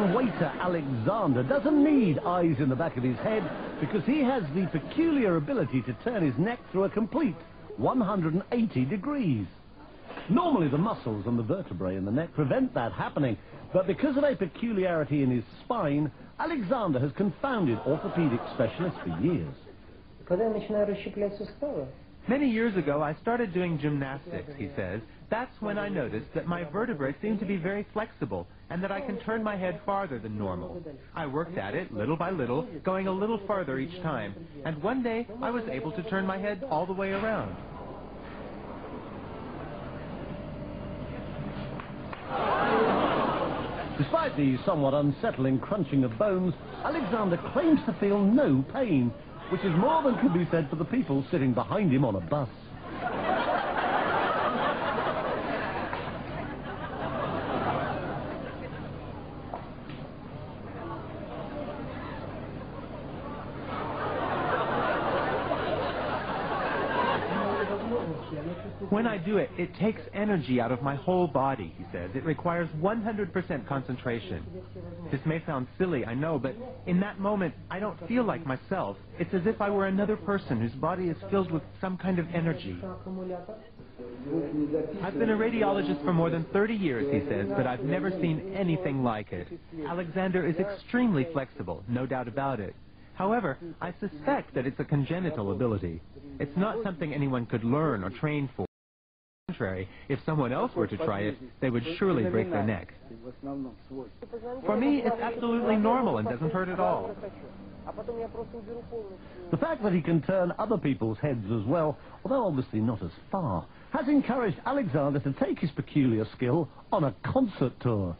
Russian waiter Alexander doesn't need eyes in the back of his head because he has the peculiar ability to turn his neck through a complete 180 degrees. Normally the muscles and the vertebrae in the neck prevent that happening, but because of a peculiarity in his spine, Alexander has confounded orthopedic specialists for years. Many years ago, I started doing gymnastics, he says. That's when I noticed that my vertebrae seem to be very flexible and that I can turn my head farther than normal. I worked at it little by little, going a little farther each time, and one day I was able to turn my head all the way around. Despite the somewhat unsettling crunching of bones, Alexander claims to feel no pain, which is more than can be said for the people sitting behind him on a bus. When I do it, it takes energy out of my whole body, he says. It requires 100% concentration. This may sound silly, I know, but in that moment, I don't feel like myself. It's as if I were another person whose body is filled with some kind of energy. I've been a radiologist for more than 30 years, he says, but I've never seen anything like it. Alexander is extremely flexible, no doubt about it. However, I suspect that it's a congenital ability. It's not something anyone could learn or train for. On the contrary, if someone else were to try it, they would surely break their neck. For me, it's absolutely normal and doesn't hurt at all. The fact that he can turn other people's heads as well, although obviously not as far, has encouraged Alexander to take his peculiar skill on a concert tour.